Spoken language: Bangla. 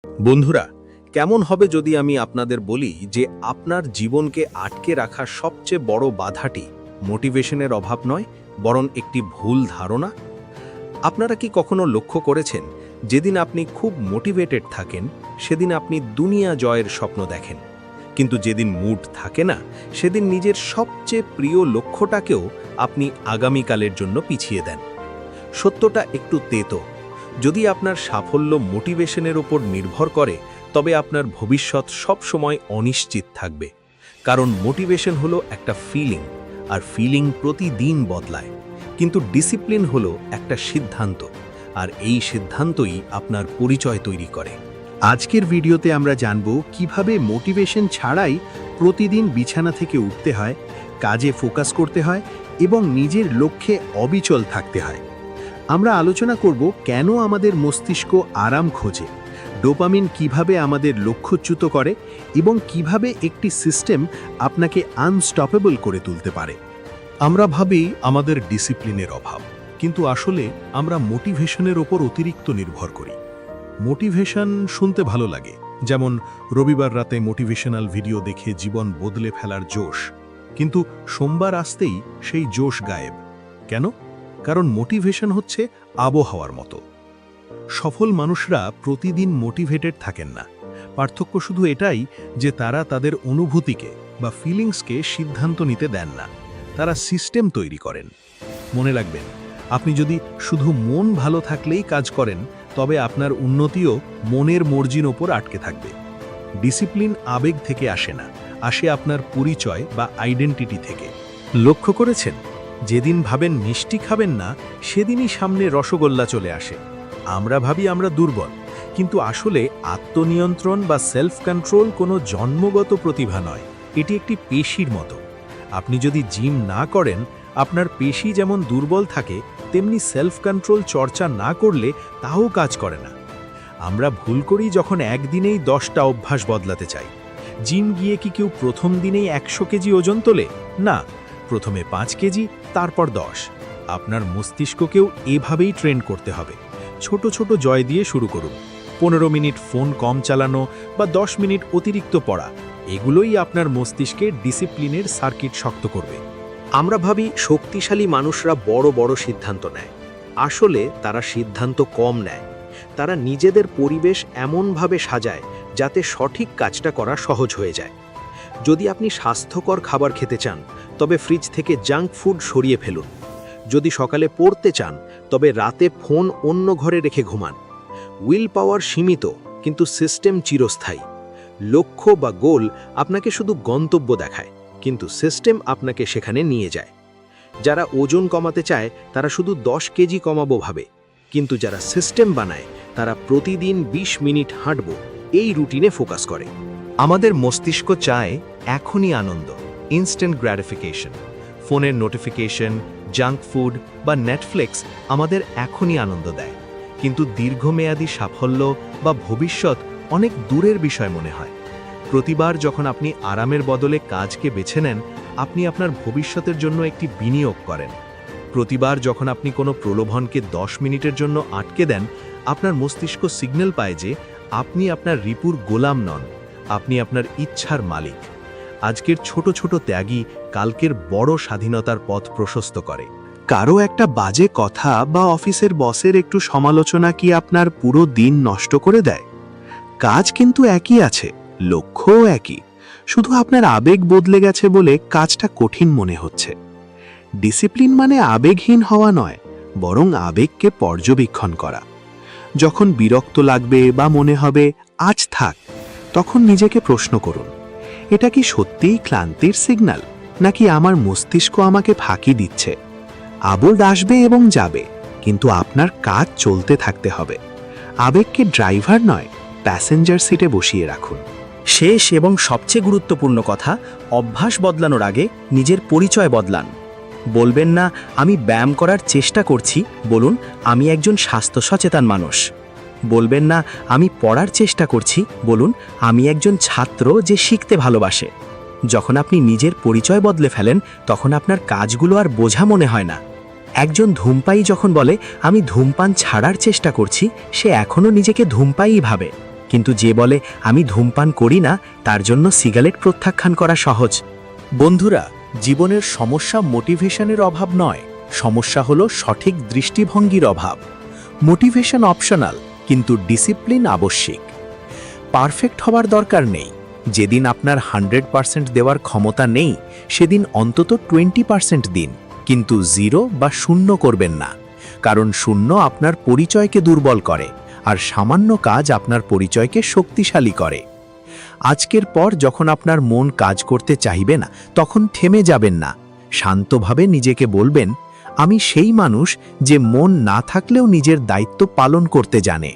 বন্ধুরা, কেমন হবে যদি আমি আপনাদের বলি যে আপনার জীবনকে আটকে রাখা সবচেয়ে বড় বাধাটি মোটিভেশনের অভাব নয়, বরং একটি ভুল ধারণা? আপনারা কি কখনো লক্ষ্য করেছেন, যেদিন আপনি খুব মোটিভেটেড থাকেন সেদিন আপনি দুনিয়া জয়ের স্বপ্ন দেখেন, কিন্তু যেদিন মুড থাকে না সেদিন নিজের সবচেয়ে প্রিয় লক্ষ্যটাকেও আপনি আগামীকালের জন্য পিছিয়ে দেন? সত্যটা একটু তেতো। যদি আপনার সাফল্য মোটিভেশনের উপর নির্ভর করে, তবে আপনার ভবিষ্যৎ সব সময় অনিশ্চিত থাকবে। কারণ মোটিভেশন হলো একটা ফিলিং, আর ফিলিং প্রতিদিন বদলায়। কিন্তু ডিসিপ্লিন হলো একটা সিদ্ধান্ত, আর এই সিদ্ধান্তই আপনার পরিচয় তৈরি করে। আজকের ভিডিওতে আমরা জানব কিভাবে মোটিভেশন ছাড়াই প্রতিদিন বিছানা থেকে উঠতে হয়, কাজে ফোকাস করতে হয় এবং নিজের লক্ষ্যে অবিচল থাকতে হয়। আমরা আলোচনা করব কেন আমাদের মস্তিষ্ক আরাম খোঁজে, ডোপামিন কিভাবে আমাদের লক্ষ্যচ্যুত করে এবং কিভাবে একটি সিস্টেম আপনাকে আনস্টপেবল করে তুলতে পারে। আমরা ভাবি আমাদের ডিসিপ্লিনের অভাব, কিন্তু আসলে আমরা মোটিভেশনের ওপর অতিরিক্ত নির্ভর করি। মোটিভেশন শুনতে ভালো লাগে, যেমন রবিবার রাতে মোটিভেশনাল ভিডিও দেখে জীবন বদলে ফেলার জোশ, কিন্তু সোমবার আসতেই সেই জোশ গায়েব। কেন? কারণ মোটিভেশন হচ্ছে আবহাওয়ার মতো। সফল মানুষরা প্রতিদিন মোটিভেটেড থাকেন না। পার্থক্য শুধু এটাই যে তারা তাদের অনুভূতিকে বা ফিলিংসকে সিদ্ধান্ত নিতে দেন না, তারা সিস্টেম তৈরি করেন। মনে রাখবেন, আপনি যদি শুধু মন ভালো থাকলেই কাজ করেন, তবে আপনার উন্নতিও মনের মর্জির ওপর আটকে থাকবে। ডিসিপ্লিন আবেগ থেকে আসে না, আসে আপনার পরিচয় বা আইডেন্টিটি থেকে। লক্ষ্য করেছেন, যেদিন ভাবেন মিষ্টি খাবেন না, সেদিনই সামনে রসগোল্লা চলে আসে। আমরা ভাবি আমরা দুর্বল, কিন্তু আসলে আত্মনিয়ন্ত্রণ বা সেলফ কন্ট্রোল কোনো জন্মগত প্রতিভা নয়, এটি একটি পেশির মতো। আপনি যদি জিম না করেন, আপনার পেশি যেমন দুর্বল থাকে, তেমনি সেলফ কন্ট্রোল চর্চা না করলে তাও কাজ করে না। আমরা ভুল করি যখন একদিনেই 10টা অভ্যাস বদলাতে চাই। জিম গিয়ে কি কেউ প্রথম দিনেই 100 কেজি ওজন তোলে? না, প্রথমে 5 কেজি, তারপর 10। আপনার মস্তিষ্ককেও এভাবেই ট্রেন করতে হবে। ছোট ছোট জয় দিয়ে শুরু করুন। 15 মিনিট ফোন কম চালানো বা 10 মিনিট অতিরিক্ত পড়া, এগুলোই আপনার মস্তিষ্কে ডিসিপ্লিনের সার্কিট শক্ত করবে। আমরা ভাবি শক্তিশালী মানুষরা বড় বড় সিদ্ধান্ত নেয়। আসলে তারা সিদ্ধান্ত কম নেয়। তারা নিজেদের পরিবেশ এমনভাবে সাজায় যাতে সঠিক কাজটা করা সহজ হয়ে যায়। যদি আপনি স্বাস্থ্যকর খাবার খেতে চান, তবে ফ্রিজ থেকে জাঙ্ক ফুড সরিয়ে ফেলুন। যদি সকালে পড়তে চান, তবে রাতে ফোন অন্য ঘরে রেখে ঘুমান। উইল পাওয়ার সীমিত, কিন্তু সিস্টেম চিরস্থায়ী। লক্ষ্য বা গোল আপনাকে শুধু গন্তব্য দেখায়, কিন্তু সিস্টেম আপনাকে সেখানে নিয়ে যায়। যারা ওজন কমাতে চায় তারা শুধু 10 কেজি কমাবো ভাবে, কিন্তু যারা সিস্টেম বানায় তারা প্রতিদিন 20 মিনিট হাঁটব, এই রুটিনে ফোকাস করে। আমাদের মস্তিষ্ক চায় এখনই আনন্দ, ইনস্ট্যান্ট গ্র্যাটিফিকেশন। ফোনের নোটিফিকেশন, জাঙ্ক ফুড বা নেটফ্লিক্স আমাদের এখনই আনন্দ দেয়, কিন্তু দীর্ঘমেয়াদী সাফল্য বা ভবিষ্যৎ অনেক দূরের বিষয় মনে হয়। প্রতিবার যখন আপনি আরামের বদলে কাজকে বেছে নেন, আপনি আপনার ভবিষ্যতের জন্য একটি বিনিয়োগ করেন। প্রতিবার যখন আপনি কোনো প্রলোভনকে 10 মিনিটের জন্য আটকে দেন, আপনার মস্তিষ্ক সিগন্যাল পায় যে আপনি আপনার রিপুর গোলাম নন, আপনি আপনার ইচ্ছার মালিক। আজকের ছোট ছোট ত্যাগই কালকের বড় স্বাধীনতার পথ প্রশস্ত করে। কারো একটা বাজে কথা বা অফিসের বসের একটু সমালোচনা কি আপনার পুরো দিন নষ্ট করে দেয়? কাজ কিন্তু একই আছে, লক্ষ্যও একই, শুধু আপনার আবেগ বদলে গেছে বলে কাজটা কঠিন মনে হচ্ছে। ডিসিপ্লিন মানে আবেগহীন হওয়া নয়, বরং আবেগকে পর্যবেক্ষণ করা। যখন বিরক্ত লাগবে বা মনে হবে আজ থাক, তখন নিজেকে প্রশ্ন করুন, এটা কি সত্যিই ক্লান্তির সিগন্যাল, নাকি আমার মস্তিষ্ক আমাকে ফাঁকি দিচ্ছে? আবেগ আসবে এবং যাবে, কিন্তু আপনার কাজ চলতে থাকতে হবে। আবেগকে ড্রাইভার নয়, প্যাসেঞ্জার সিটে বসিয়ে রাখুন। শেষ এবং সবচেয়ে গুরুত্বপূর্ণ কথা, অভ্যাস বদলানোর আগে নিজের পরিচয় বদলান। বলবেন না আমি ব্যায়াম করার চেষ্টা করছি, বলুন আমি একজন স্বাস্থ্য সচেতন মানুষ। বলবেন না আমি পড়ার চেষ্টা করছি, বলুন আমি একজন ছাত্র যে শিখতে ভালোবাসে। যখন আপনি নিজের পরিচয় বদলে ফেলেন, তখন আপনার কাজগুলো আর বোঝা মনে হয় না। একজন ধূমপায়ী যখন বলে আমি ধূমপান ছাড়ার চেষ্টা করছি, সে এখনও নিজেকে ধূমপায়ী ভাবে। কিন্তু যে বলে আমি ধূমপান করি না তার জন্য সিগারেট প্রত্যাখ্যান করা সহজ। বন্ধুরা, জীবনের সমস্যা মোটিভেশনের অভাব নয়, সমস্যা হলো সঠিক দৃষ্টিভঙ্গির অভাব। মোটিভেশন অপশনাল, কিন্তু ডিসিপ্লিন আবশ্যিক। পারফেক্ট হবার দরকার নেই। যেদিন আপনার 100% দেওয়ার ক্ষমতা নেই সেদিন অন্তত 20% দিন, কিন্তু 0 বা 0 করবেন না। কারণ 0 আপনার পরিচয়কে দুর্বল করে, আর সামান্য কাজ আপনার পরিচয়কে শক্তিশালী করে। আজকের পর যখন আপনার মন কাজ করতে চাইবে না, তখন থেমে যাবেন না। শান্তভাবে নিজেকে বলবেন, আমি সেই মানুষ যে মন না থাকলেও নিজের দায়িত্ব পালন করতে জানে।